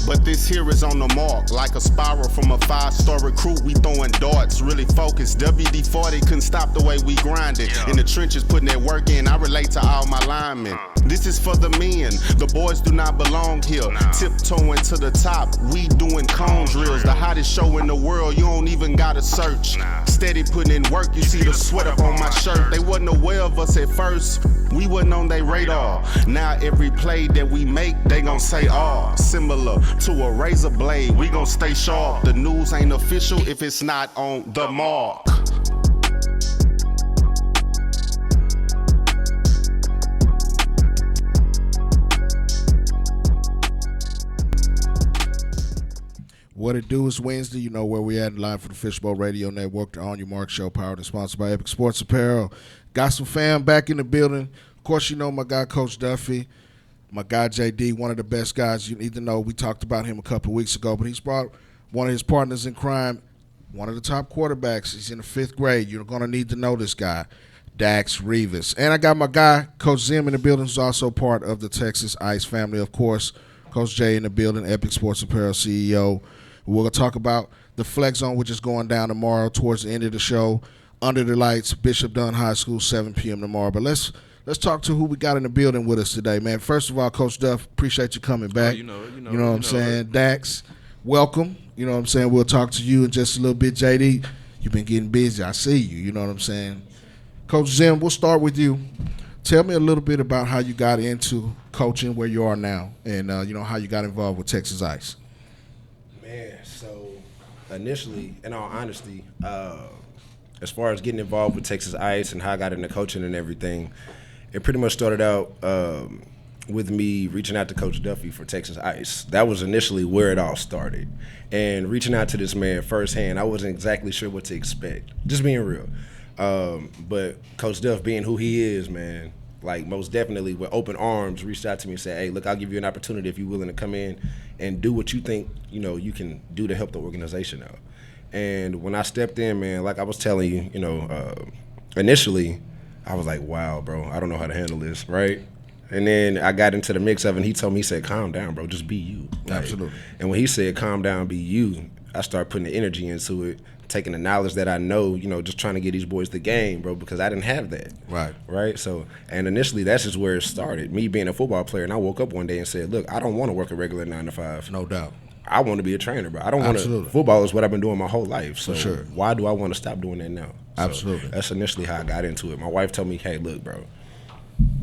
but this here is on the mark. Like a spiral from a 5-star recruit, we throwing darts. Really focused, WD-40 couldn't stop the way we grinded. In the trenches putting that work in, I relate to all my linemen. This is for the men, the boys do not belong here. Tiptoeing to the top, we doing cone drills. The hottest show in the world, you don't even gotta search. Steady putting in work, you see the sweat up on my shirt. They wasn't aware of us at first, we wasn't on their radar. Now every play that we make, they gon' say, oh, similar to a razor blade, we gon' stay sharp. The news ain't official if it's not on the mark. What it do is Wednesday, you know where we at, live for the Fishbowl Radio Network, the OYMRC show, powered and sponsored by Epic Sports Apparel. Got some fam back in the building. Of course, you know my guy, Coach Duffey, my guy, JD, one of the best guys. You need to know, we talked about him a couple of weeks ago, but he's brought one of his partners in crime, one of the top quarterbacks. He's in the 5th grade. You're going to need to know this guy, Dax Rivas. And I got my guy, Coach Zim, in the building, who's also part of the Texas Ice family, of course. Coach Jay in the building, Epic Sports Apparel CEO. We're going to talk about the Flex Zone, which is going down tomorrow towards the end of the show. Under the Lights, Bishop Dunn High School, 7 p.m. tomorrow. But let's talk to who we got in the building with us today, man. First of all, Coach Duff, appreciate you coming back. You know what I'm saying? Dax, welcome. You know what I'm saying? We'll talk to you in just a little bit. JD, you've been getting busy. I see you. You know what I'm saying? Coach Zim, we'll start with you. Tell me a little bit about how you got into coaching, where you are now, and how you got involved with Texas Ice. Man, so initially, in all honesty, as far as getting involved with Texas Ice and how I got into coaching and everything, it pretty much started out with me reaching out to Coach Duffey for Texas Ice. That was initially where it all started. And reaching out to this man firsthand, I wasn't exactly sure what to expect, just being real. But Coach Duff, being who he is, man, like most definitely with open arms, reached out to me and said, hey, look, I'll give you an opportunity if you're willing to come in and do what you think, you can do to help the organization out. And when I stepped in, man, like I was telling you, initially I was like, wow, bro, I don't know how to handle this, right? And then I got into the mix of it, and he told me, he said, calm down, bro, just be you. Like, absolutely. And when he said, calm down, be you, I started putting the energy into it, taking the knowledge that I know, just trying to get these boys the game, bro, because I didn't have that. Right? So, and initially, that's just where it started. Me being a football player, and I woke up one day and said, look, I don't want to work a regular 9 to 5. No doubt. I want to be a trainer, bro. I don't want to. Football is what I've been doing my whole life. So why do I want to stop doing that now? So absolutely. That's initially how I got into it. My wife told me, hey, look, bro,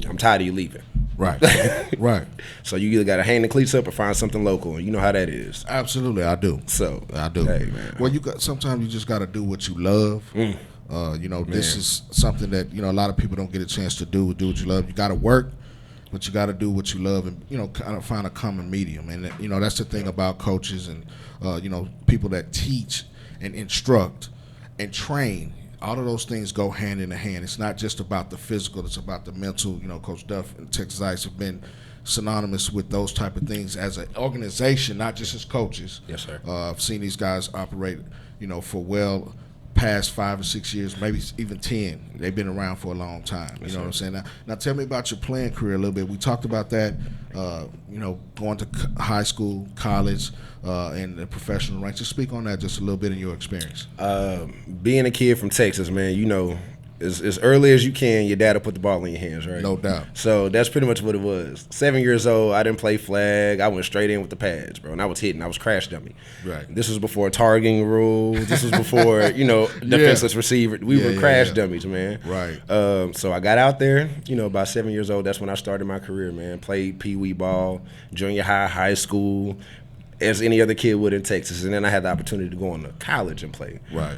I'm tired of you leaving. Right. Right. So you either got to hang the cleats up or find something local, and you know how that is. Absolutely, I do. So I do. Hey, man. Well, sometimes you just got to do what you love. This is something that a lot of people don't get a chance to do. Do what you love. You got to work, but you got to do what you love, and kind of find a common medium. And that's the thing about coaches and people that teach and instruct and train. All of those things go hand in hand. It's not just about the physical, it's about the mental. Coach Duff and Texas Ice have been synonymous with those type of things as an organization, not just as coaches. Yes, sir. I've seen these guys operate, for well past 5 or 6 years, maybe even 10. They've been around for a long time. You know what I'm saying? Now tell me about your playing career a little bit. We talked about that, going to high school, college, and the professional ranks. Just speak on that just a little bit in your experience. Being a kid from Texas, man, as early as you can, your dad will put the ball in your hands, right? No doubt. So that's pretty much what it was. 7 years old, I didn't play flag. I went straight in with the pads, bro, and I was hitting. I was crash dummy. Right. This was before targeting rules. This was before, defenseless receiver. We were crash dummies, man. Right. So I got out there, about 7 years old. That's when I started my career, man. Played pee-wee ball, junior high, high school, as any other kid would in Texas. And then I had the opportunity to go on to college and play. Right.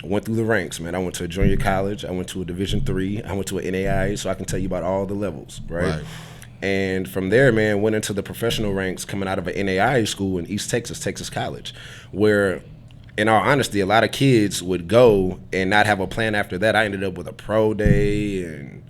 Went through the ranks, man. I went to a junior college. I went to a Division III. I went to an NAIA, so I can tell you about all the levels, right? And from there, man, went into the professional ranks coming out of an NAIA school in East Texas, Texas College, where, in all honesty, a lot of kids would go and not have a plan after that. I ended up with a pro day and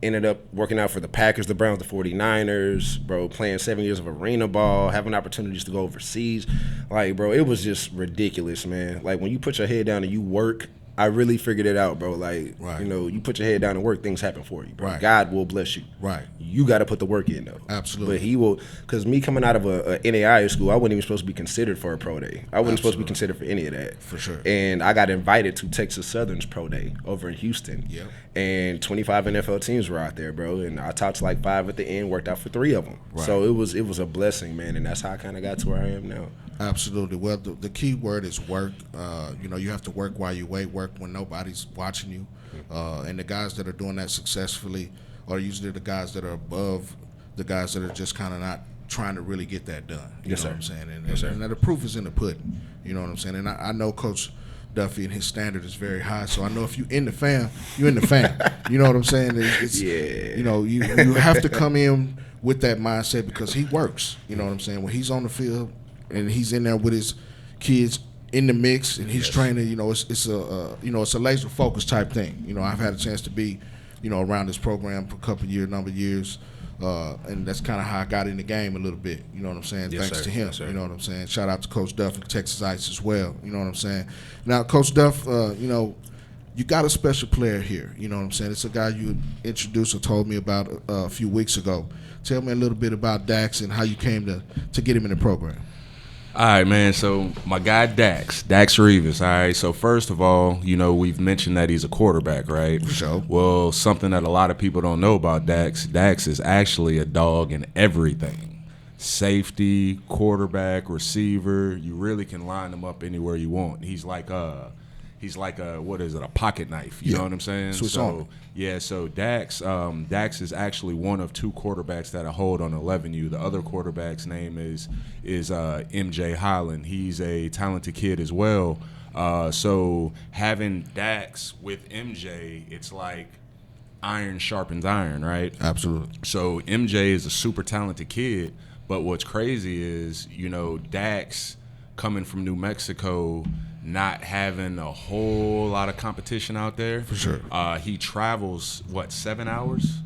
ended up working out for the Packers, the Browns, the 49ers, bro, playing 7 years of arena ball, having opportunities to go overseas. Like, bro, it was just ridiculous, man. Like, when you put your head down and you work I really figured it out, bro. Like, Right. you know, you put your head down and work, things happen for you, bro. Right. God will bless you. Right. You got to put the work in, though. Absolutely. But he will, because me coming out of a NAIA school, I wasn't even supposed to be considered for a pro day. I wasn't supposed to be considered for any of that. For sure. And I got invited to Texas Southern's pro day over in Houston. Yep. And 25 NFL teams were out there, bro. And I talked to like 5 at the end, worked out for 3 of them. Right. So it was a blessing, man. And that's how I kind of got to where I am now. Absolutely. Well, the key word is work. You know, you have to work while you wait, work when nobody's watching you. And the guys that are doing that successfully are usually the guys that are above the guys that are just kind of not trying to really get that done. You Yes, know sir. what I'm saying? And, Yes, sir. and the proof is in the pudding. You know what I'm saying? And I know Coach Duffey and his standard is very high. So I know if you in the fam, you in the fam. You know what I'm saying? It's Yeah. You know, you have to come in with that mindset because he works. You know what I'm saying? When he's on the field and he's in there with his kids in the mix and he's training, you know, it's a you know, it's a laser focus type thing. You know, I've had a chance to be, you know, around this program for a number of years. And that's kind of how I got in the game a little bit. You know what I'm saying? Yes, Thanks sir. to him. Yes, sir. You know what I'm saying? Shout out to Coach Duff and Texas Ice as well. You know what I'm saying? Now, Coach Duff, you know, you got a special player here. You know what I'm saying? It's a guy you introduced or told me about a few weeks ago. Tell me a little bit about Dax and how you came to get him in the program. All right, man. So my guy Dax Rivas. All right. So first of all, you know, we've mentioned that he's a quarterback, right? For sure. Well, something that a lot of people don't know about Dax is actually a dog in everything. Safety, quarterback, receiver. You really can line him up anywhere you want. He's like a what is it? A pocket knife. You know what I'm saying? Swiss Army. Yeah, so Dax is actually one of 2 quarterbacks that I hold on 11U. The other quarterback's name is MJ Highland. He's a talented kid as well. So having Dax with MJ, it's like iron sharpens iron, right? Absolutely. So MJ is a super talented kid, but what's crazy is, you know, Dax coming from New Mexico, not having a whole lot of competition out there. For sure. He travels, 7 hours?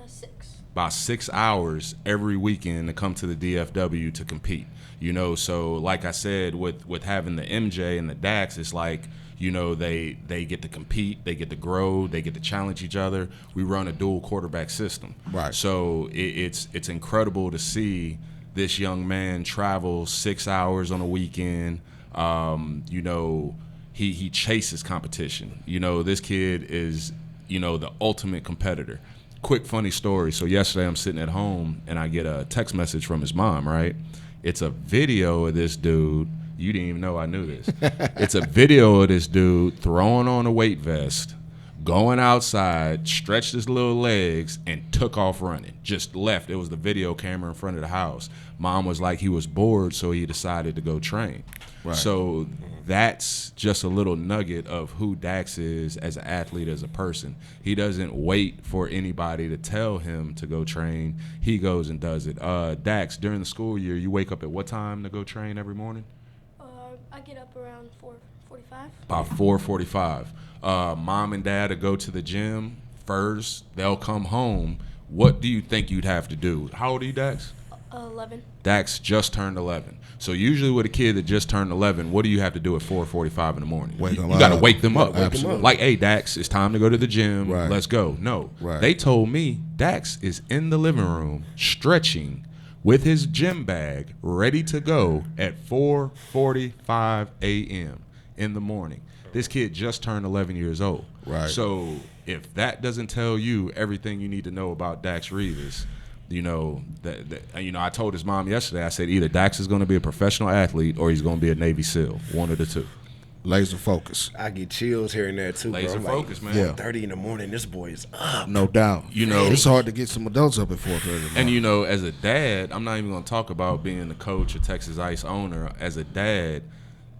6. About 6 hours every weekend to come to the DFW to compete. You know, so like I said, with having the MJ and the Dax, it's like, you know, they get to compete, they get to grow, they get to challenge each other. We run a dual quarterback system. Right. So it's incredible to see this young man travel 6 hours on a weekend. You know, he chases competition. You know, this kid is, you know, the ultimate competitor. Quick funny story. So yesterday I'm sitting at home and I get a text message from his mom, right? It's a video of this dude. You didn't even know I knew this. It's a video of this dude throwing on a weight vest, going outside, stretched his little legs, and took off running. Just left. It was the video camera in front of the house. Mom was like, he was bored, so he decided to go train. Right. So that's just a little nugget of who Dax is as an athlete, as a person. He doesn't wait for anybody to tell him to go train. He goes and does it. Dax, during the school year, you wake up at what time to go train every morning? I get up around 4:45. About 4:45. Mom and dad will go to the gym first. They'll come home. What do you think you'd have to do? How old are you, Dax? 11. Dax just turned 11. So usually with a kid that just turned 11, what do you have to do at 4:45 in the morning? Wake You them got to up. wake them up. Absolutely. Like, hey, Dax, it's time to go to the gym. Right. Let's go. No. Right. They told me Dax is in the living room stretching with his gym bag ready to go at 4:45 a.m. in the morning. This kid just turned 11 years old. Right. So if that doesn't tell you everything you need to know about Dax Rivas, you know, I told his mom yesterday, I said either Dax is going to be a professional athlete or he's going to be a Navy SEAL, one of the two. Laser focus. I get chills here and there too, Laser bro. I'm focus, like, man. Yeah. 30 in the morning, this boy is up. No doubt. You know, it's hard to get some adults up at 4:30. And, you know, as a dad, I'm not even going to talk about being the coach or Texas Ice owner. As a dad,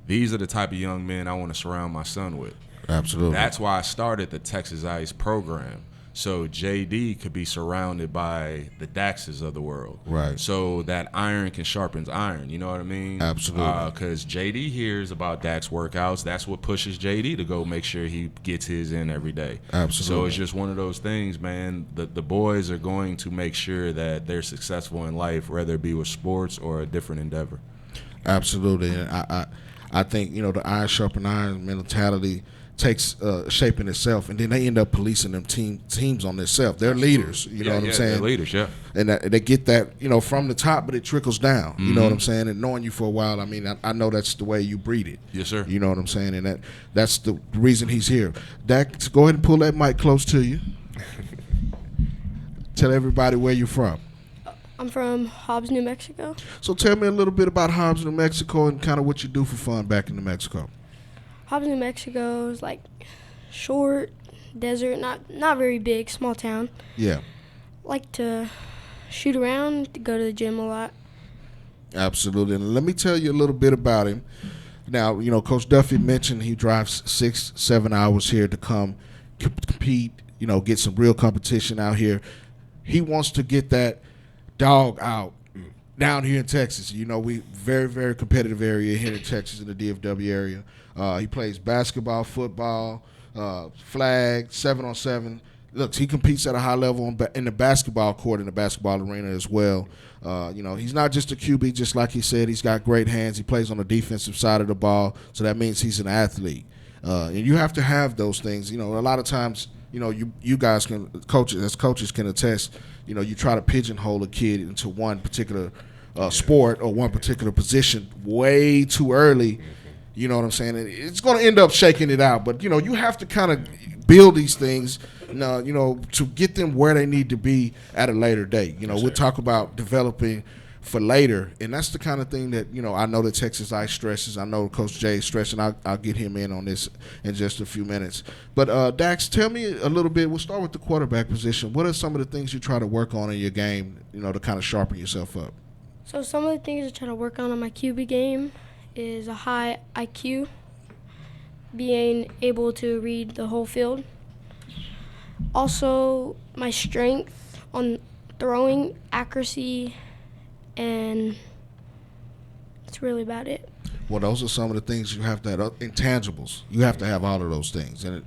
these are the type of young men I want to surround my son with. Absolutely. That's why I started the Texas Ice program. So JD could be surrounded by the Daxes of the world. Right. So that iron can sharpen iron. You know what I mean? Absolutely. Because JD hears about Dax workouts. That's what pushes JD to go make sure he gets his in every day. Absolutely. So it's just one of those things, man. The boys are going to make sure that they're successful in life, whether it be with sports or a different endeavor. Absolutely. And I think, you know, the iron sharpen iron mentality, takes shape in itself, and then they end up policing them teams on themselves. They're leaders, you know what I'm saying? They're leaders, yeah. And they get that, from the top, but it trickles down. You know what I'm saying? And knowing you for a while, I mean, I know that's the way you breed it. Yes, sir. You know what I'm saying? And that's the reason he's here. Dax, go ahead and pull that mic close to you. Tell everybody where you're from. I'm from Hobbs, New Mexico. So tell me a little bit about Hobbs, New Mexico, and kind of what you do for fun back in New Mexico. Hobbs, New Mexico is like short, desert, not very big, small town. Yeah. Like to shoot around, go to the gym a lot. Absolutely. And let me tell you a little bit about him. Now, Coach Duffey mentioned he drives 6-7 hours here to come compete, get some real competition out here. He wants to get that dog out down here in Texas. We very, very competitive area here in Texas in the DFW area. He plays basketball, football, flag, 7-on-7. Look, he competes at a high level in the basketball court, in the basketball arena as well. He's not just a QB, just like he said. He's got great hands. He plays on the defensive side of the ball, so that means he's an athlete. And you have to have those things. A lot of times, you guys coaches can attest, you try to pigeonhole a kid into one particular sport or one particular position way too early. You know what I'm saying? It's going to end up shaking it out. But, you have to kind of build these things, to get them where they need to be at a later date. We'll talk about developing for later, and that's the kind of thing that, I know that Texas Ice stresses. I know Coach Jay is stressing. I'll get him in on this in just a few minutes. But, Dax, tell me a little bit. We'll start with the quarterback position. What are some of the things you try to work on in your game, to kind of sharpen yourself up? So some of the things I try to work on my QB game is a high IQ, being able to read the whole field. Also, my strength on throwing, accuracy, and that's really about it. Well, those are some of the things you have to have. Intangibles. You have to have all of those things. And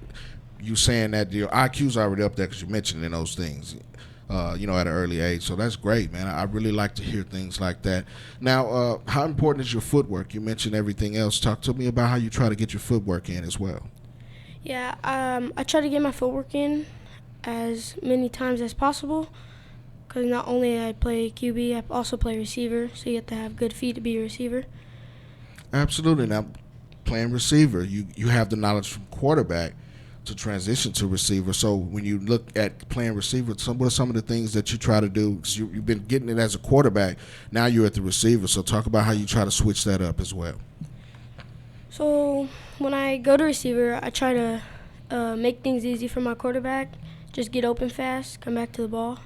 you saying that your IQ's already up there because you're mentioning those things, at an early age. So that's great, man. I really like to hear things like that. Now, how important is your footwork? You mentioned everything else. Talk to me about how you try to get your footwork in as well. Yeah, I try to get my footwork in as many times as possible, because not only I play QB, I also play receiver, so you have to have good feet to be a receiver. Absolutely. Now, playing receiver, you have the knowledge from quarterback to transition to receiver. So when you look at playing receiver, what are some of the things that you try to do? Because you've been getting it as a quarterback. Now you're at the receiver. So talk about how you try to switch that up as well. So when I go to receiver, I try to make things easy for my quarterback. Just get open fast, come back to the ball,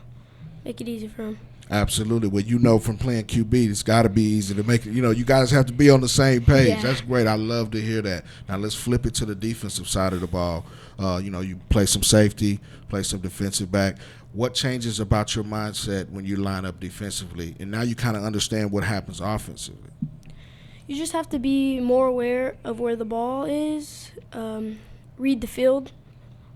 make it easy for him. Absolutely. Well, from playing QB, it's got to be easy to make it. You guys have to be on the same page. Yeah. That's great. I love to hear that. Now let's flip it to the defensive side of the ball. You play some safety, play some defensive back. What changes about your mindset when you line up defensively? And now you kind of understand what happens offensively. You just have to be more aware of where the ball is, read the field,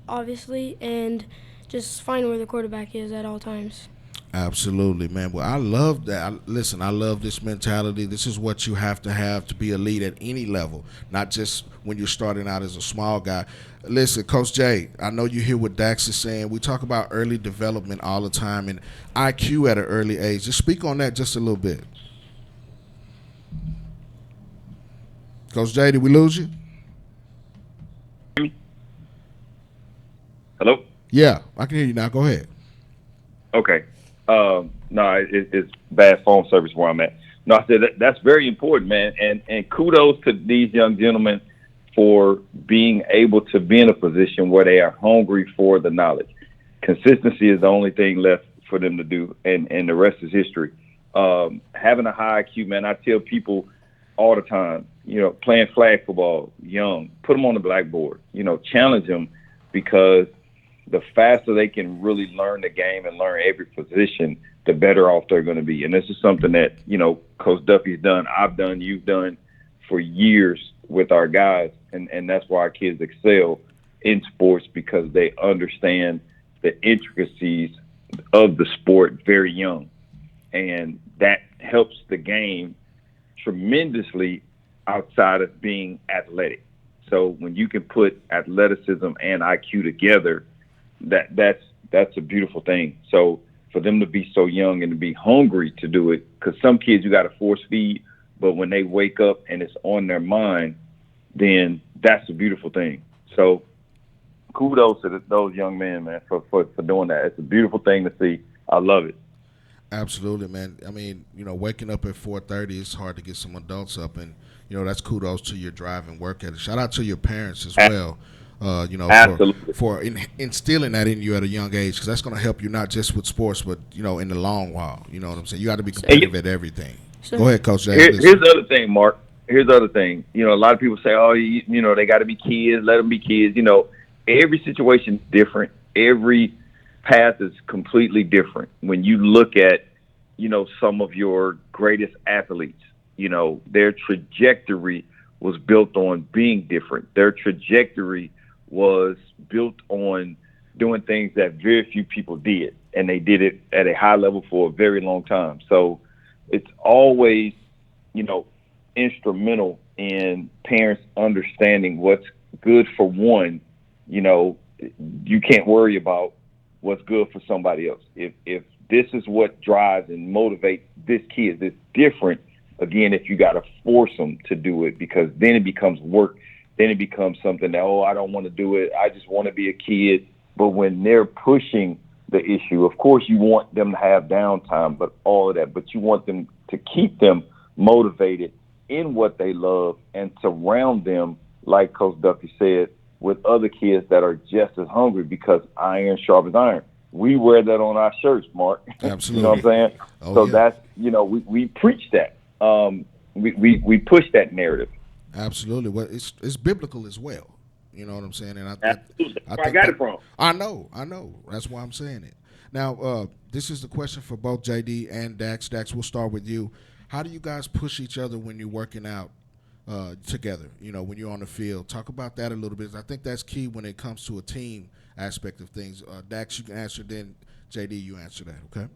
obviously, and just find where the quarterback is at all times. Absolutely, man. Well, I love that. I love this mentality. This is what you have to be elite at any level, not just when you're starting out as a small guy. Listen, Coach Jay, I know you hear what Dax is saying. We talk about early development all the time and IQ at an early age. Just speak on that just a little bit. Coach Jay, did we lose you? Hello? Yeah, I can hear you now. Go ahead. Okay. No, it's bad phone service where I'm at. No, I said that's very important, man. And kudos to these young gentlemen for being able to be in a position where they are hungry for the knowledge. Consistency is the only thing left for them to do, and the rest is history. Having a high IQ, man, I tell people all the time, playing flag football, young, put them on the blackboard, challenge them, because the faster they can really learn the game and learn every position, the better off they're going to be. And this is something that, Coach Duffey's done, I've done, you've done for years with our guys. And that's why our kids excel in sports, because they understand the intricacies of the sport very young. And that helps the game tremendously outside of being athletic. So when you can put athleticism and IQ together, that's a beautiful thing. So for them to be so young and to be hungry to do it, because some kids you got to force feed, but when they wake up and it's on their mind, then that's a beautiful thing. So kudos to those young men, man, for doing that. It's a beautiful thing to see. I love it. Absolutely, man. I mean, waking up at 4:30, it's hard to get some adults up, and that's kudos to your drive and work ethic. Shout out to your parents as well. Absolutely. For instilling that in you at a young age, because that's going to help you not just with sports, but in the long while. You know what I'm saying? You got to be competitive at everything. Go ahead, Coach. Here's the other thing, Mark. Here's the other thing. A lot of people say, "Oh, they got to be kids. Let them be kids." Every situation is different. Every path is completely different. When you look at, some of your greatest athletes, their trajectory was built on being different. Their trajectory was built on doing things that very few people did, and they did it at a high level for a very long time. So it's always, instrumental in parents understanding what's good for one. You can't worry about what's good for somebody else. If this is what drives and motivates this kid, it's different. Again, if you got to force them to do it, because then it becomes work. Then it becomes something that, I don't want to do it. I just want to be a kid. But when they're pushing the issue, of course, you want them to have downtime, but all of that. But you want them to keep them motivated in what they love and surround them, like Coach Duffey said, with other kids that are just as hungry, because iron sharpens iron. We wear that on our shirts, Mark. Absolutely. You know what I'm saying? So that's, we preach that. We push that narrative. Absolutely. Well, it's biblical as well. You know what I'm saying? And Absolutely. That's where I got it from. I know. That's why I'm saying it. Now, this is the question for both JD and Dax. Dax, we'll start with you. How do you guys push each other when you're working out together, when you're on the field? Talk about that a little bit. I think that's key when it comes to a team aspect of things. Dax, you can answer, then JD, you answer that, okay?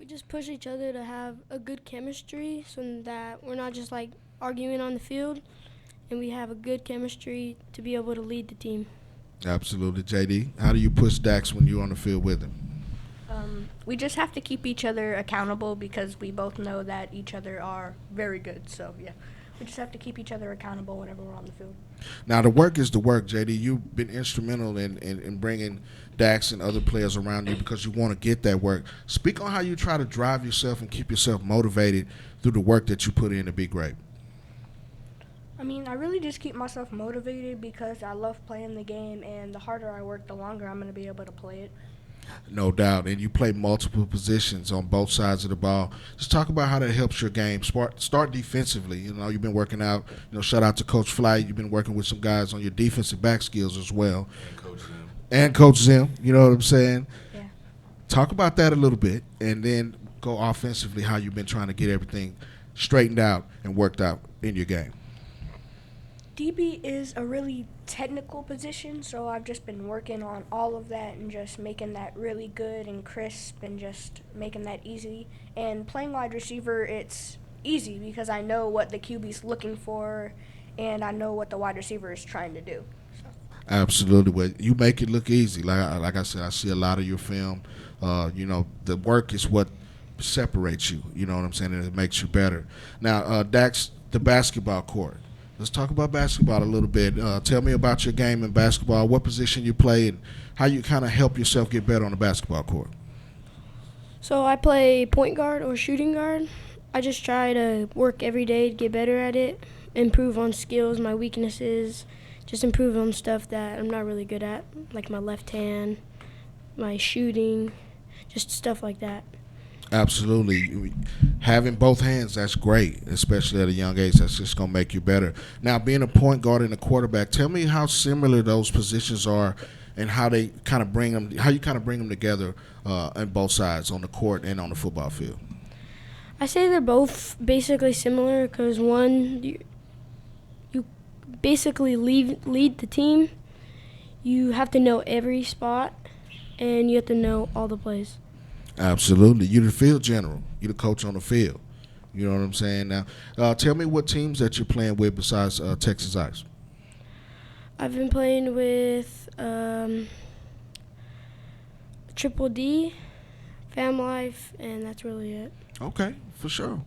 We just push each other to have a good chemistry so that we're not just arguing on the field, and we have a good chemistry to be able to lead the team. Absolutely. JD, how do you push Dax when you're on the field with him? We just have to keep each other accountable, because we both know that each other are very good. So, yeah, we just have to keep each other accountable whenever we're on the field. Now, the work is the work, JD. You've been instrumental in bringing Dax and other players around you because you want to get that work. Speak on how you try to drive yourself and keep yourself motivated through the work that you put in to be great. I mean, I really just keep myself motivated because I love playing the game, and the harder I work, the longer I'm going to be able to play it. No doubt. And you play multiple positions on both sides of the ball. Just talk about how that helps your game. Start defensively. You've been working out. Shout out to Coach Flight. You've been working with some guys on your defensive back skills as well. And Coach Zim. You know what I'm saying? Yeah. Talk about that a little bit, and then go offensively, how you've been trying to get everything straightened out and worked out in your game. DB is a really technical position, so I've just been working on all of that and just making that really good and crisp and just making that easy. And playing wide receiver, it's easy because I know what the QB's looking for and I know what the wide receiver is trying to do. So. Absolutely. Well, you make it look easy. Like I said, I see a lot of your film. The work is what separates you. You know what I'm saying? And it makes you better. Now, Dax, the basketball court. Let's talk about basketball a little bit. Tell me about your game in basketball, what position you play, and how you kind of help yourself get better on the basketball court. So I play point guard or shooting guard. I just try to work every day to get better at it, improve on skills, my weaknesses, just improve on stuff that I'm not really good at, like my left hand, my shooting, just stuff like that. Absolutely. Having both hands, that's great, especially at a young age. That's just going to make you better. Now, being a point guard and a quarterback, tell me how similar those positions are and how you kind of bring them together on both sides, on the court and on the football field. I say they're both basically similar because one, you basically lead the team. You have to know every spot, and you have to know all the plays. Absolutely. You're the field general. You're the coach on the field. You know what I'm saying? Now, tell me what teams that you're playing with besides Texas Ice. I've been playing with Triple D, Fam Life, and that's really it. Okay, for sure.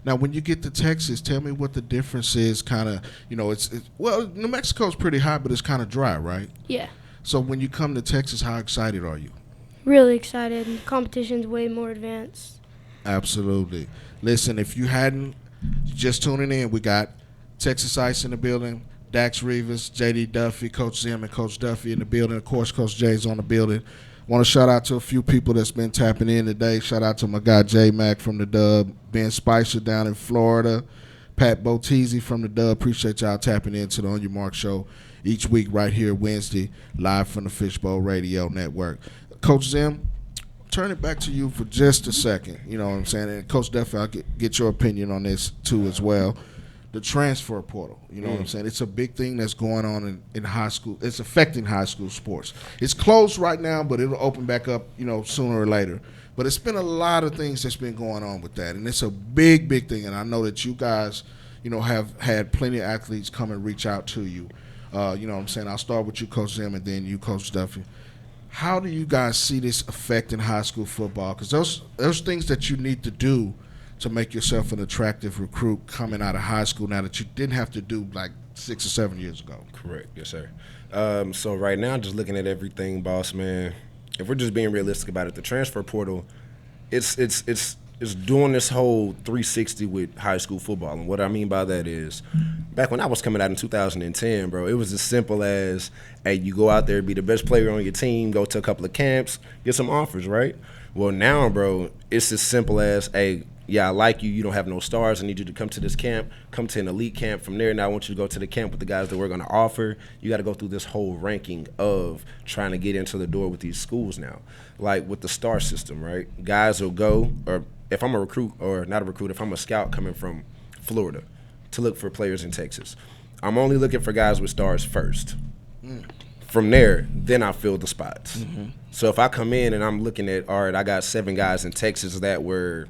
Now, when you get to Texas, tell me what the difference is. Kind of, it's well, New Mexico's pretty hot, but it's kind of dry, right? Yeah. So when you come to Texas, how excited are you? Really excited. The competition's way more advanced. Absolutely. Listen, if you hadn't just tuning in, we got Texas Ice in the building, Dax Rivas, JD Duffey, Coach Zim and Coach Duffey in the building. Of course, Coach J's on the building. Want to shout out to a few people that's been tapping in today. Shout out to my guy J Mac from the Dub, Ben Spicer down in Florida, Pat Botizzi from the Dub. Appreciate y'all tapping into the On Your Mark show each week right here Wednesday, live from the Fishbowl Radio Network. Coach Zim, turn it back to you for just a second. You know what I'm saying? And Coach Duffey, I'll get your opinion on this too as well. The transfer portal, you know what I'm saying? It's a big thing that's going on in high school. It's affecting high school sports. It's closed right now, but it'll open back up, sooner or later. But it's been a lot of things that's been going on with that, and it's a big, big thing. And I know that you guys, have had plenty of athletes come and reach out to you. You know what I'm saying? I'll start with you, Coach Zim, and then you, Coach Duffey. How do you guys see this affecting high school football? Because those things that you need to do to make yourself an attractive recruit coming out of high school now that you didn't have to do like 6 or 7 years ago. Correct, yes, sir. So right now, just looking at everything, boss man, if we're just being realistic about it, the transfer portal, it's doing this whole 360 with high school football. And what I mean by that is, back when I was coming out in 2010, bro, it was as simple as, hey, you go out there, be the best player on your team, go to a couple of camps, get some offers, right? Well, now, bro, it's as simple as, hey, yeah, I like you. You don't have no stars. I need you to come to this camp, come to an elite camp. From there, now I want you to go to the camp with the guys that we're going to offer. You got to go through this whole ranking of trying to get into the door with these schools now. Like with the star system, right? Guys will go, or if I'm a recruit, or not a recruit, if I'm a scout coming from Florida to look for players in Texas, I'm only looking for guys with stars first. From there, then I fill the spots. So if I come in and I'm looking at, all right, I got 7 guys in Texas that were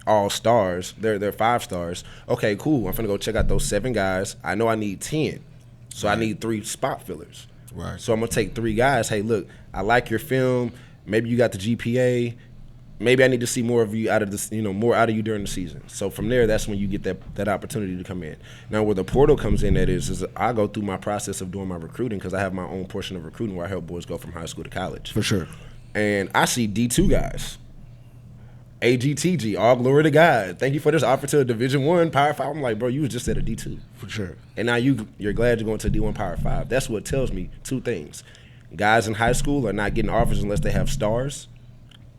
all stars, they're 5 stars. Okay, cool. I'm finna go check out those 7 guys. I know I need 10, so I need 3 spot fillers. Right. So I'm gonna take 3 guys. Hey, look, I like your film. Maybe you got the GPA. Maybe I need to see more of you out of this, more out of you during the season. So from there, that's when you get that opportunity to come in. Now, where the portal comes in, is I go through my process of doing my recruiting because I have my own portion of recruiting where I help boys go from high school to college. For sure. And I see D2 guys. AGTG, all glory to God. Thank you for this offer to a Division I Power 5. I'm like, bro, you was just at a D2. For sure. And now you're glad you're going to a D1 Power 5. That's what tells me 2 things. Guys in high school are not getting offers unless they have stars,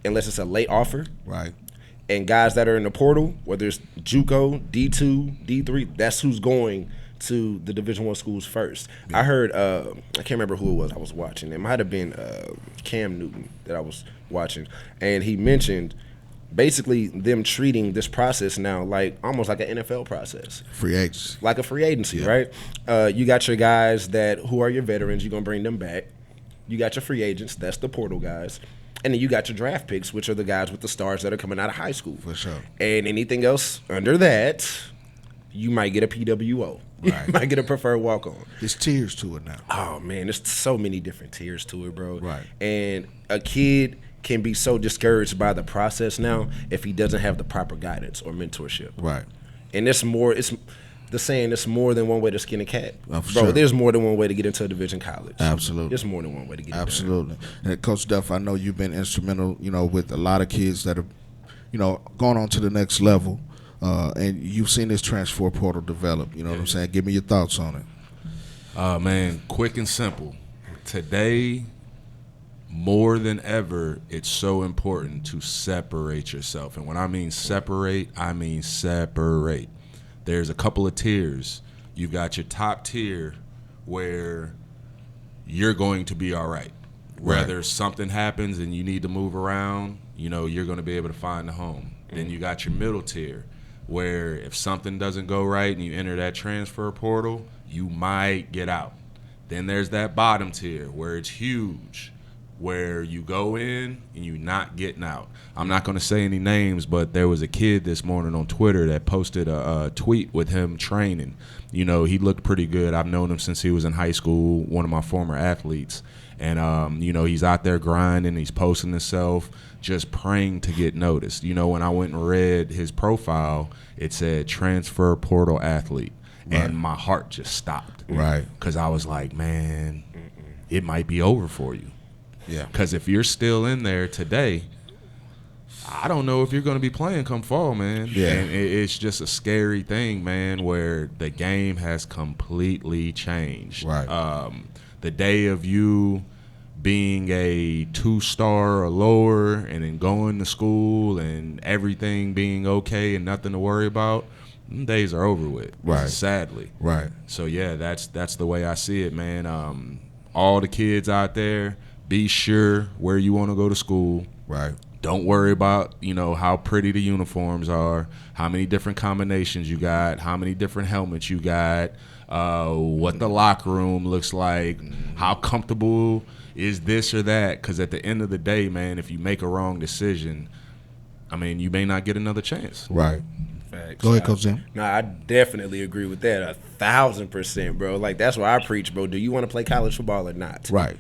unless it's a late offer. Right. And guys that are in the portal, whether it's JUCO, D2, D3, that's who's going to the Division I schools first. Yeah. I heard, I can't remember who it was I was watching. It might have been Cam Newton that I was watching. And he mentioned basically them treating this process now like almost like an NFL process. Free agency. Like a free agency, right? You got your guys who are your veterans, you're going to bring them back. You got your free agents, that's the portal guys. And then you got your draft picks, which are the guys with the stars that are coming out of high school. For sure. And anything else under that, you might get a PWO. Right. You might get a preferred walk-on. There's tiers to it now. Oh, man, there's so many different tiers to it, bro. Right. And a kid can be so discouraged by the process now if he doesn't have the proper guidance or mentorship. Right. And it's the saying, it's more than one way to skin a cat. Oh, bro, sure. There's more than one way to get into a division college. Absolutely. There's more than one way to get Absolutely. And Coach Duff, I know you've been instrumental, with a lot of kids that have, gone on to the next level. And you've seen this transfer portal develop. You know what I'm saying? Give me your thoughts on it. Man, quick and simple. Today, more than ever, it's so important to separate yourself. And when I mean separate, I mean separate. There's a couple of tiers. You've got your top tier where you're going to be all right. Whether something happens and you need to move around, you're going to be able to find a home. Then you got your middle tier where if something doesn't go right and you enter that transfer portal, you might get out. Then there's that bottom tier where it's huge, where you go in and you're not getting out. I'm not going to say any names, but there was a kid this morning on Twitter that posted a tweet with him training. You know, he looked pretty good. I've known him since he was in high school, one of my former athletes. And, you know, he's out there grinding. He's posting himself, just praying to get noticed. You know, when I went and read his profile, it said transfer portal athlete. Right. And my heart just stopped. Right. Because I was like, man, it might be over for you. Yeah. Because if you're still in there today, I don't know if you're going to be playing come fall, man. Yeah. And it's just a scary thing, man, where the game has completely changed. Right. The day of you being a 2-star or lower and then going to school and everything being okay and nothing to worry about, them days are over with. Right. Sadly. Right. So, yeah, that's the way I see it, man. All the kids out there, be sure where you want to go to school. Right. Don't worry about, you know, how pretty the uniforms are, how many different combinations you got, how many different helmets you got, what the locker room looks like, how comfortable is this or that. Because at the end of the day, man, if you make a wrong decision, I mean, you may not get another chance. Right. Facts. Go ahead, Coach Zim. No, I definitely agree with that 1,000%, bro. Like, that's what I preach, bro. Do you want to play college football or not? Right.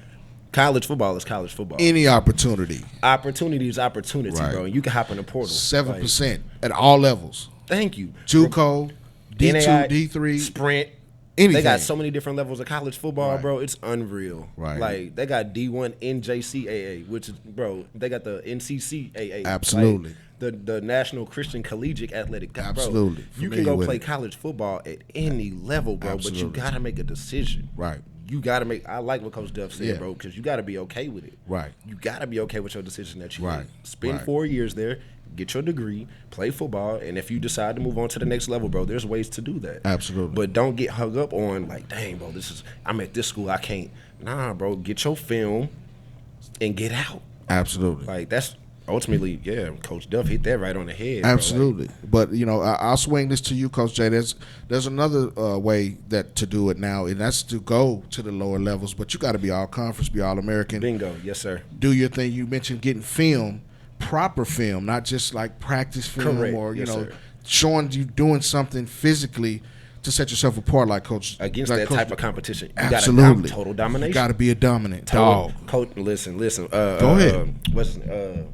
College football is college football. Any opportunity. Opportunity is opportunity, Right. bro. And you can hop in the portal. 7% at all levels. Thank you. JUCO, D2, NAI, D3, Sprint. anything. They got so many different levels of college footall, Right. bro. It's unreal. Right. Like, they got D1 NJCAA, which is, bro, they got the NCCAA. Absolutely. Like, the National Christian Collegiate Athletic. Bro, Absolutely. you can Familiar go with play it. college football at any level, bro, but you Absolutely. got to make a decision. Right. You got to make – I like what Coach Duff said, Yeah. bro, because you got to be okay with it. Right. You got to be okay with your decision that you Right. made. Spend Right. 4 years there, get your degree, play football, and if you decide to move on to the next level, bro, there's ways to do that. Absolutely. But don't get hung up on, like, dang, bro, I'm at this school, I can't. Nah, bro, get your film and get out. Absolutely. Like, that's ultimately, yeah, Coach Duff hit that right on the head. Absolutely. But, you know, I'll swing this to you, Coach Jay. There's another way that to do it now, and that's to go to the lower levels. But you got to be all-conference, be all-American. Bingo. Yes, sir. Do your thing. You mentioned getting film, proper film, not just like practice film. Correct. Or, Yes, sir. showing you doing something physically to set yourself apart like Coach. Against like that Coach, type of competition. You absolutely. got total domination. You got to be a dominant dog. Coach, listen. Go ahead.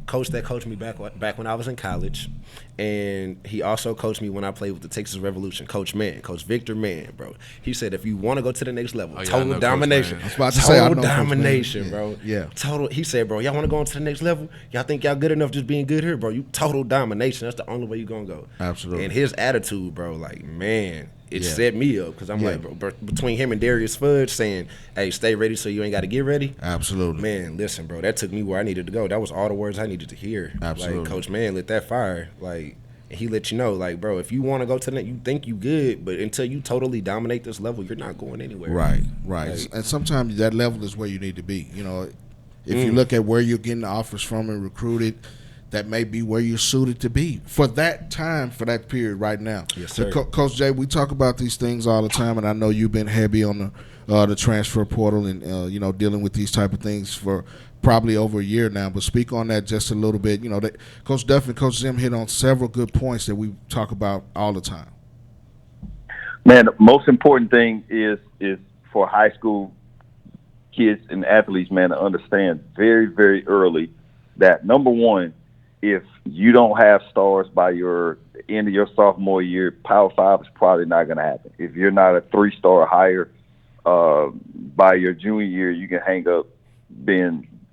Coach that coached me back when I was in college, and he also coached me when I played with the Texas Revolution. Coach Victor Mann, bro. He said if you want to go to the next level, I know total Coach domination. Mann. I was about to say, I know total Coach Mann. domination, Yeah. bro. Yeah. Total. He said, bro, y'all want to go on to the next level? Y'all think y'all good enough just being good here, bro? You total domination. That's the only way you gonna go. Absolutely. And his attitude, bro, like, man. It Yeah. set me up because I'm Yeah. like, bro, between him and Darius Fudge saying, hey, stay ready so you ain't got to get ready. Absolutely. Man, listen, bro, that took me where I needed to go. That was all the words I needed to hear. Absolutely. Like, Coach Mann lit that fire. Like, and he let you know, like, bro, if you want to go to that, you think you good, but until you totally dominate this level, you're not going anywhere. Right. Like- And sometimes that level is where you need to be. You know, if you look at where you're getting the offers from and recruited, that may be where you're suited to be for that time, for that period right now. Yes, So, sir. Coach Jay, we talk about these things all the time, and I know you've been heavy on the transfer portal and dealing with these type of things for probably over a year now. But speak on that just a little bit. You know, Coach Duff and Coach Zim hit on several good points that we talk about all the time. Man, the most important thing is for high school kids and athletes, man, to understand very, very early that, number one, if you don't have stars by your end of your sophomore year, Power 5 is probably not going to happen. If you're not a 3-star or higher by your junior year, you can hang up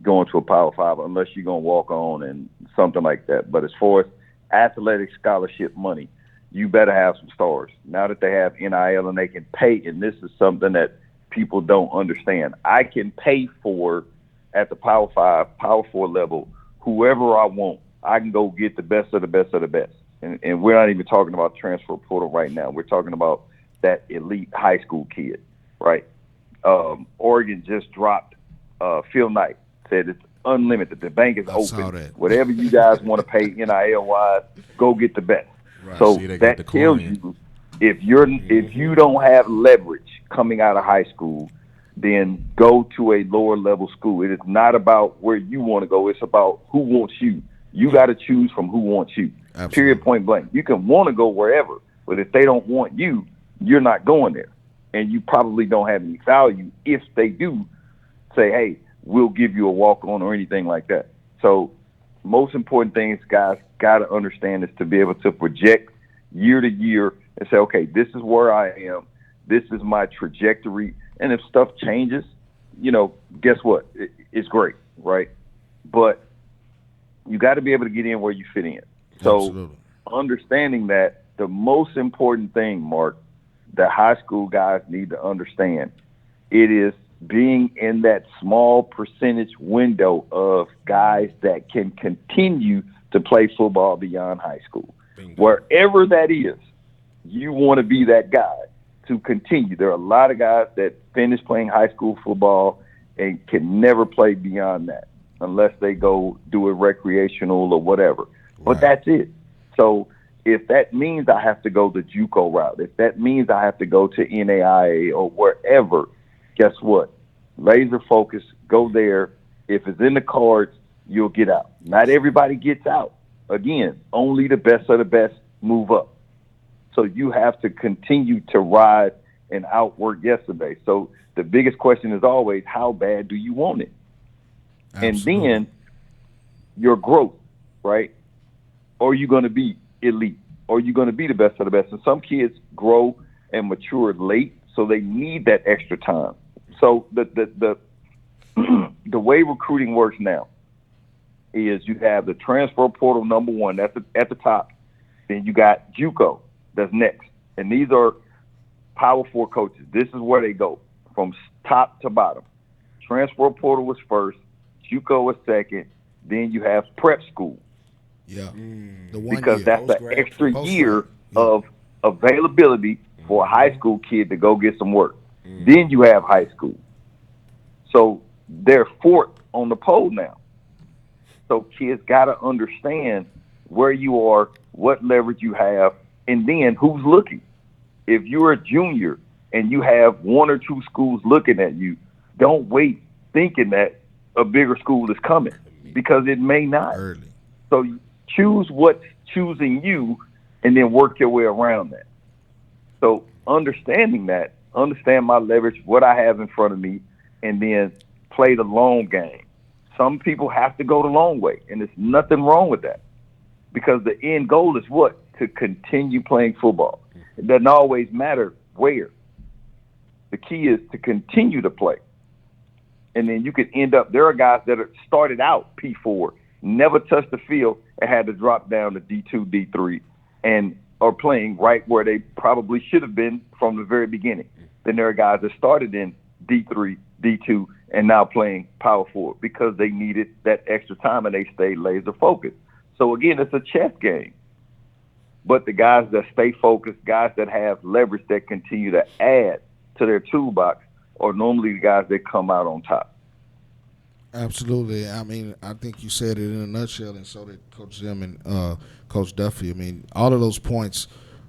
going to a Power 5 unless you're going to walk on and something like that. But as far as athletic scholarship money, you better have some stars. Now that they have NIL and they can pay, and this is something that people don't understand. I can pay for, at the Power 5, Power 4 level, whoever I want. I can go get the best of the best of the best. And we're not even talking about transfer portal right now. We're talking about that elite high school kid, right? Oregon just dropped Phil Knight, said it's unlimited. The bank is saw open. that. Whatever you guys want to pay NIL-wise, go get the best. Right. So See, they got the that tells coin. you if you don't have leverage coming out of high school, then go to a lower level school. It is not about where you want to go. It's about who wants you. You got to choose from who wants you. Absolutely. Period, point blank. You can want to go wherever, but if they don't want you, you're not going there. And you probably don't have any value if they do say, hey, we'll give you a walk-on or anything like that. So most important things guys got to understand is to be able to project year to year and say, okay, this is where I am. This is my trajectory. And if stuff changes, guess what? It's great, right? But you got to be able to get in where you fit in. So Absolutely. Understanding that the most important thing, Mark, that high school guys need to understand, it is being in that small percentage window of guys that can continue to play football beyond high school. Bingo. Wherever that is, you want to be that guy to continue. There are a lot of guys that finish playing high school football and can never play beyond that unless they go do it recreational or whatever. But Right. that's it. So if that means I have to go the JUCO route, if that means I have to go to NAIA or wherever, guess what? Laser focus, go there. If it's in the cards, you'll get out. Not everybody gets out. Again, only the best of the best move up. So you have to continue to rise and outwork yesterday. So the biggest question is always, how bad do you want it? Absolutely. And then your growth, right? Are you going to be elite? Are you going to be the best of the best? And some kids grow and mature late, so they need that extra time. So the the way recruiting works now is you have the transfer portal number one, that's at the top. Then you got JUCO, that's next. And these are Power 4 coaches. This is where they go from top to bottom. Transfer portal was first, JUCO was second, then you have prep school. Yeah. The one Because year. that's an Post-grad, extra post-grad, year yeah. of availability for a high school kid to go get some work. Then you have high school. So they're fourth on the poll now. So kids got to understand where you are, what leverage you have, and then who's looking. If you're a junior and you have one or two schools looking at you, don't wait thinking that a bigger school is coming, because it may not. Early. So choose what's choosing you and then work your way around that. So understanding that, understand my leverage, what I have in front of me, and then play the long game. Some people have to go the long way, and there's nothing wrong with that, because the end goal is what? To continue playing football. It doesn't always matter where. The key is to continue to play. And then you could end up, there are guys that are started out P4, never touched the field, and had to drop down to D2, D3, and are playing right where they probably should have been from the very beginning. Then there are guys that started in D3, D2, and now playing Power 4 because they needed that extra time and they stayed laser focused. So again, it's a chess game. But the guys that stay focused, guys that have leverage that continue to add to their toolbox, are normally the guys that come out on top. Absolutely. I mean, I think you said it in a nutshell, and so did Coach Zim and Coach Duffey. I mean, all of those points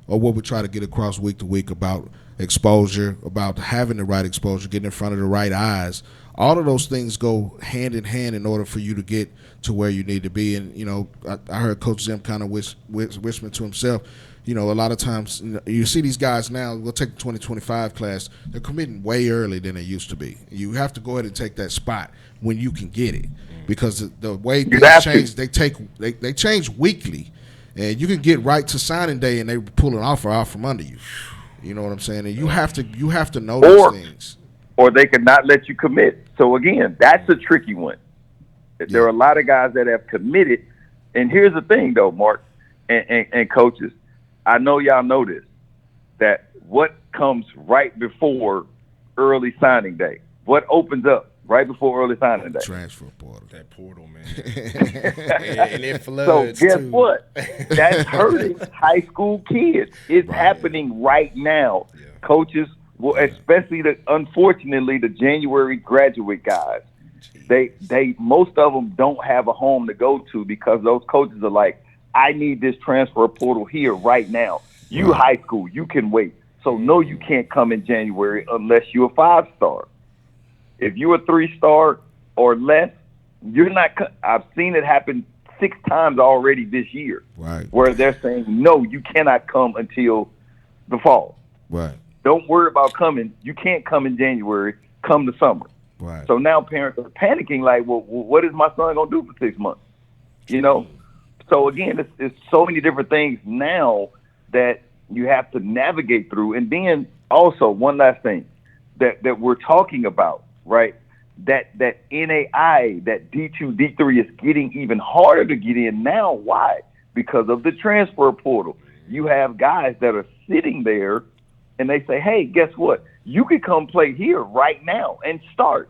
are what we try to get across week to week about exposure, about having the right exposure, getting in front of the right eyes. All of those things go hand in hand in order for you to get to where you need to be. And, I heard Coach Zim kind of whispering to himself, a lot of times you see these guys now, we'll take the 2025 class, they're committing way early than they used to be. You have to go ahead and take that spot when you can get it, because the way things change, they change weekly, and you can get right to signing day and they pull an offer out from under you. You know what I'm saying? And you have to know those things. Or they could not let you commit. So again, that's a tricky one. There are a lot of guys that have committed. And here's the thing though, Mark and coaches, I know y'all know this, that what comes right before early signing day? What opens up right before early signing day? Transfer portal. That portal, man. and it So floods, guess too. what? That's hurting high school kids. It's happening right now. Yeah. Coaches, well, especially unfortunately the January graduate guys, they most of them don't have a home to go to, because those coaches are like, I need this transfer portal here right now. You high school, you can wait. So no, you can't come in January unless you're a 5-star. if you're a 3-star or less, you're not. I've seen it happen 6 times already this year, Right. where they're saying, no, you cannot come until the fall. Right. Don't worry about coming. You can't come in January. Come the summer. Right. So now parents are panicking like, well, what is my son going to do for 6 months? You know? So, again, it's so many different things now that you have to navigate through. And then also one last thing that we're talking about, right? That NAI, that D2, D3 is getting even harder to get in now. Why? Because of the transfer portal. You have guys that are sitting there and they say, hey, guess what? You can come play here right now and start.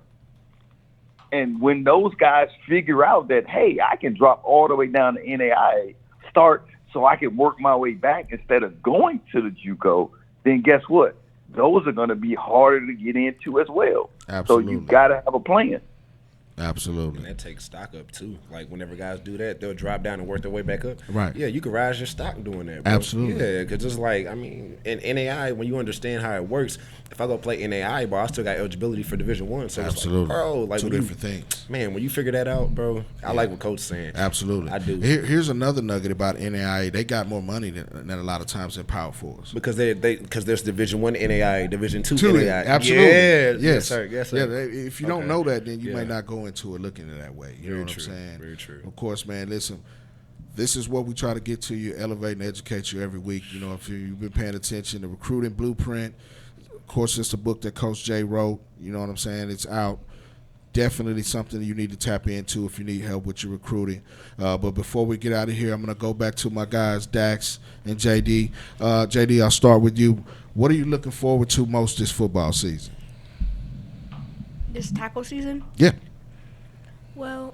And when those guys figure out that, hey, I can drop all the way down to NAIA, start so I can work my way back instead of going to the JUCO, then guess what? Those are going to be harder to get into as well. Absolutely. So you got to have a plan. Absolutely. And that takes stock up too. Like whenever guys do that, they'll drop down and work their way back up. Right. Yeah, you can rise your stock doing that. Bro. Absolutely. Yeah, because it's like, I mean, in NAI, when you understand how it works, if I go play NAI, bro, I still got eligibility for Division I. So Absolutely. it's like, bro, like two when you- different things. Man, when you figure that out, bro, I like what Coach's saying. Absolutely. I do. Here's another nugget about NAIA. They got more money than a lot of times in Power Fours. Because because there's Division I NAI, Division II Two, NAI. absolutely. Yeah, Yes. yes, sir. Yes, sir. Yeah, if you don't Okay. know that, then you Yeah. may not go into it looking at that way. You know Very what true. I'm saying? Very true. Of course, man, listen, this is what we try to get to you, elevate and educate you every week. You know, if you've been paying attention, the Recruiting Blueprint, of course, it's the book that Coach Jay wrote. You know what I'm saying? It's out. Definitely something you need to tap into if you need help with your recruiting. But before we get out of here, I'm going to go back to my guys, Dax and JD. JD, I'll start with you. What are you looking forward to most this football season? This tackle season? Yeah. Well,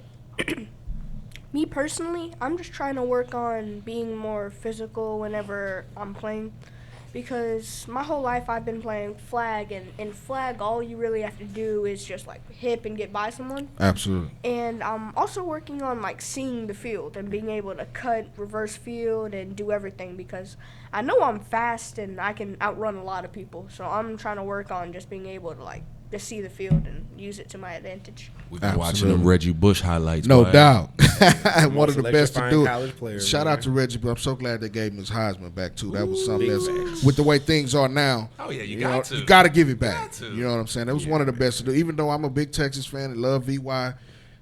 me personally, I'm just trying to work on being more physical whenever I'm playing, because my whole life I've been playing flag, and in flag all you really have to do is just like hip and get by someone. Absolutely. And I'm also working on like seeing the field and being able to cut, reverse field, and do everything, because I know I'm fast and I can outrun a lot of people. So I'm trying to work on just being able to like just see the field and use it to my advantage. We've been watching Absolutely. them Reggie Bush highlights. No boy. doubt. One of the Most best to do electrifying college it. players, Shout man. out to Reggie, but I'm so glad they gave him his Heisman back, too. That was something big that's, facts. with the way things are now. Oh, yeah, you know, got to. You got to give it back. Got to. You know what I'm saying? That was one of the best to do. Even though I'm a big Texas fan and love VY,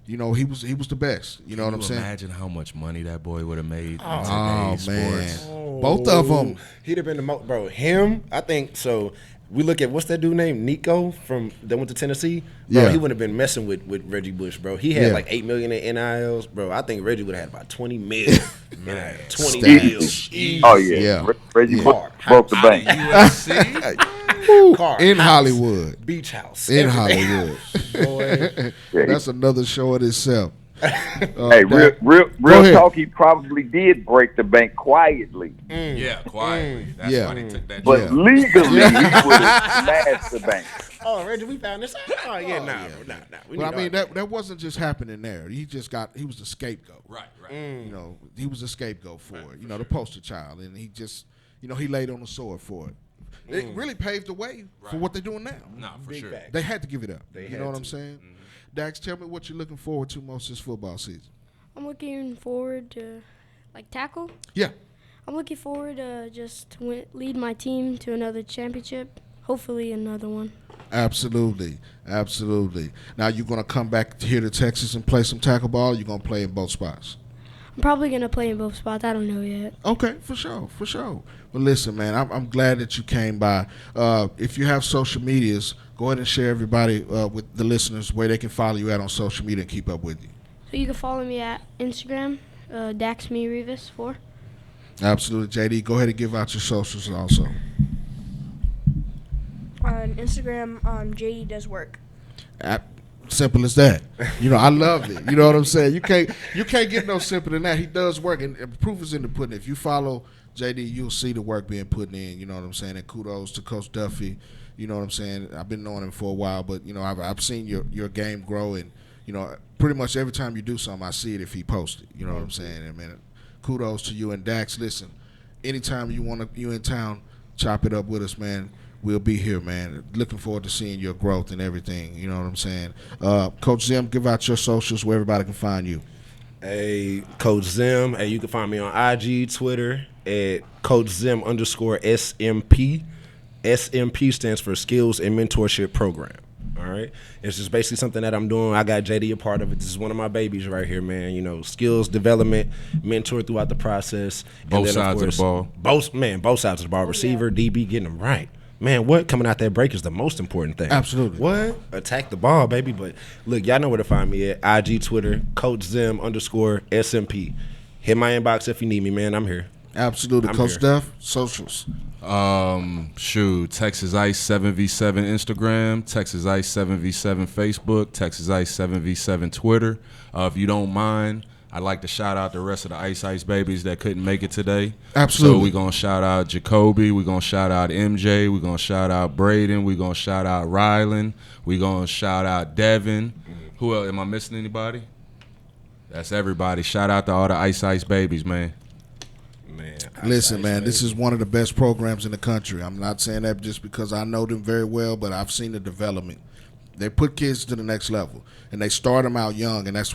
you know, he was the best. You know what I'm saying? Imagine how much money that boy would have made in Oh, today's man. sports. Both of them. He'd have been the most, bro. Him, I think so. We look at what's that dude named Nico that went to Tennessee. Bro, Yeah. he wouldn't have been messing with Reggie Bush, bro. He had Yeah. like $8 million in NILs, bro. I think Reggie would have had about 20 million. Man, 20 Stats. million. Oh, yeah. Yeah. Reggie Yeah. Bush broke the bank. USC? Car, In house, Hollywood. beach house, In everything. Hollywood. Boy. Yeah, That's another show in itself. Hey, Dak- real ahead. talk, he probably did break the bank quietly. Yeah, quietly. That's Yeah. why they took that But job. legally, he would have smashed the bank. Oh, Reggie, we found this out. Oh, yeah, nah. We But I need mean, our- that wasn't just happening there. He was the scapegoat. Right. You know, he was a scapegoat for it. You know, the poster child, and he just, you know, he laid on the sword for it. It really paved the way for what they're doing now. No, for Big sure. fact. They had to give it up. They You had know what to. I'm saying? Dax, tell me what you're looking forward to most this football season. I'm looking forward to, like, tackle. Yeah. I'm looking forward to just lead my team to another championship, hopefully another one. Absolutely. Now, you're going to come back here to Texas and play some tackle ball? You're going to play in both spots? I'm probably going to play in both spots. I don't know yet. Okay, for sure. Well, listen, man, I'm glad that you came by. If you have social medias, go ahead and share everybody with the listeners where they can follow you at on social media and keep up with you. So you can follow me at Instagram, DaxMeRivas4. Absolutely. JD, go ahead and give out your socials also. On Instagram, JD does work. Simple as that. You know, I love it. You know what I'm saying? You can't get no simpler than that. He does work, and proof is in the pudding. If you follow JD, you'll see the work being put in. You know what I'm saying? And kudos to Coach Duffey. You know what I'm saying? I've been knowing him for a while, but, you know, I've seen your game grow, and, you know, pretty much every time you do something, I see it if he posts it. You know what I'm saying? And, man, kudos to you. And Dax, listen, anytime you in town, chop it up with us, man. we'll be here, man. Looking forward to seeing your growth and everything. You know what I'm saying? Coach Zim, give out your socials where everybody can find you. Hey, Coach Zim. Hey, you can find me on IG, Twitter at Coach Zim _SMP. SMP stands for Skills and Mentorship Program. All right. It's just basically something that I'm doing. I got JD a part of it. This is one of my babies right here, man. You know, skills development, mentor throughout the process. Both sides of the ball. Both sides of the ball. Receiver, DB, getting them right. Man, what coming out that break is the most important thing. Absolutely. What? Attack the ball, baby. But look, y'all know where to find me at IG, Twitter, Coach Zim _SMP. Hit my inbox if you need me, man. I'm here. Absolutely. I'm Coach here. Duff, socials. Texas Ice 7v7 Instagram, Texas Ice 7v7 Facebook, Texas Ice 7v7 Twitter. If you don't mind, I'd like to shout out the rest of the Ice babies that couldn't make it today. Absolutely. So we're going to shout out Jacoby. We're going to shout out MJ. We're going to shout out Braden. We're going to shout out Rylan. We're going to shout out Devin. Who else? Am I missing anybody? That's everybody. Shout out to all the Ice babies, man. Man, Listen, man, this is one of the best programs in the country. I'm not saying that just because I know them very well, but I've seen the development. They put kids to the next level, and they start them out young, and that's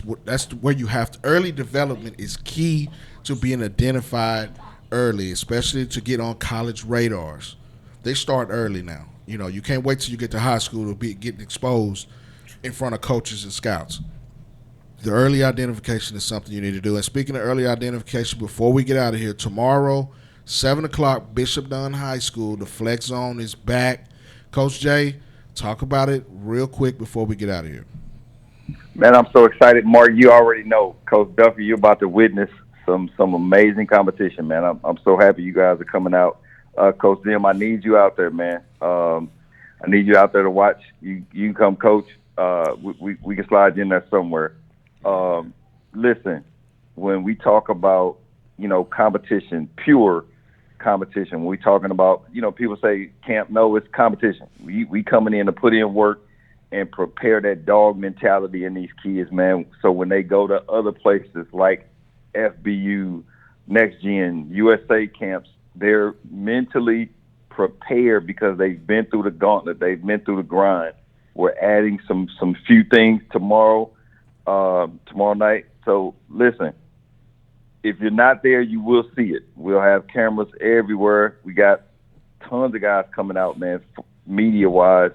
where you have to. Early development is key to being identified early, especially to get on college radars. They start early now. You know, you can't wait till you get to high school to be getting exposed in front of coaches and scouts. The early identification is something you need to do. And speaking of early identification, before we get out of here, tomorrow, 7 o'clock, Bishop Dunn High School, the Flex Zone is back. Coach Jay, talk about it real quick before we get out of here. Man, I'm so excited. Mark, you already know. Coach Duffey, you're about to witness some amazing competition, man. I'm so happy you guys are coming out. Coach Zim, I need you out there, man. I need you out there to watch. You can come coach. We can slide you in there somewhere. Listen, when we talk about, competition, pure competition, when we talking about, people say camp, no, it's competition. We coming in to put in work and prepare that dog mentality in these kids, man. So when they go to other places like FBU, Next Gen, USA camps, they're mentally prepared because they've been through the gauntlet. They've been through the grind. We're adding some few things tomorrow night. So listen, if you're not there, you will see it. We'll have cameras everywhere. We got tons of guys coming out, man, media-wise.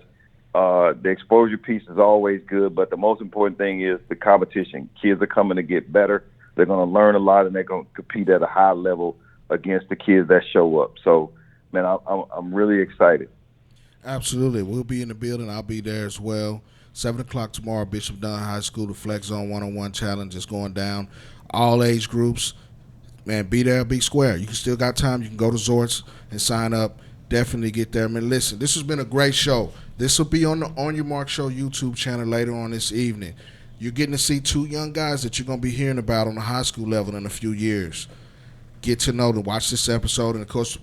The exposure piece is always good, but the most important thing is the competition. Kids are coming to get better. They're going to learn a lot, and they're going to compete at a high level against the kids that show up. So, man, I'm really excited. Absolutely. We'll be in the building. I'll be there as well. 7 o'clock tomorrow, Bishop Dunn High School, the Flex Zone 1-on-1 Challenge is going down. All age groups. Man, be there, be square. You can still got time. You can go to Zorts and sign up. Definitely get there. Man, listen, this has been a great show. This will be on the On Your Mark Show YouTube channel later on this evening. You're getting to see two young guys that you're going to be hearing about on the high school level in a few years. Get to know them. Watch this episode. And, of course,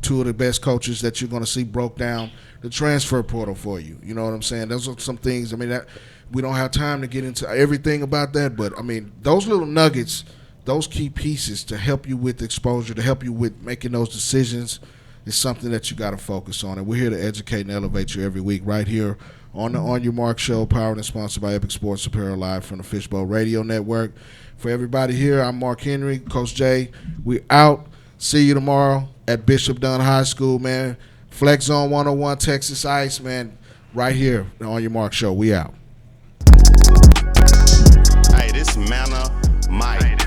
two of the best coaches that you're going to see broke down the transfer portal for you. You know what I'm saying? Those are some things. I mean, that we don't have time to get into everything about that. But, I mean, those little nuggets, those key pieces to help you with exposure, to help you with making those decisions is something that you got to focus on. And we're here to educate and elevate you every week right here on the On Your Mark Show, powered and sponsored by Epic Sports Apparel, live from the Fishbowl Radio Network. For everybody here, I'm Mark Henry, Coach Jay. We out. See you tomorrow at Bishop Dunn High School, man. Flex Zone 101, Texas Ice, man. Right here on Your Mark Show. We out. Hey, this Manna Mike.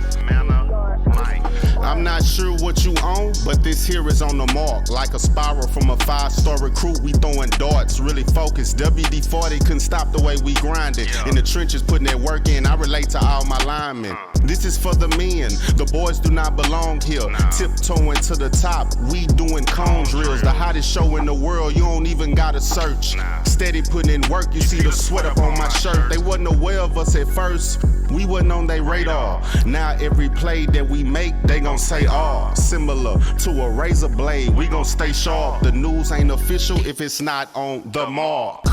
I'm not sure what you own, but this here is on the mark. Like a spiral from a 5-star recruit, we throwing darts, really focused. WD-40 couldn't stop the way we grinded. In the trenches, putting that work in, I relate to all my linemen. This is for the men, the boys do not belong here. Tiptoeing to the top, we doing cone drills. The hottest show in the world, you don't even gotta search. Steady putting in work, you see the sweat up on my shirt. They wasn't aware of us at first, we wasn't on their radar. Now every play that we make, they gon' say, similar to a razor blade, we gon' stay sharp. The news ain't official if it's not on the mark.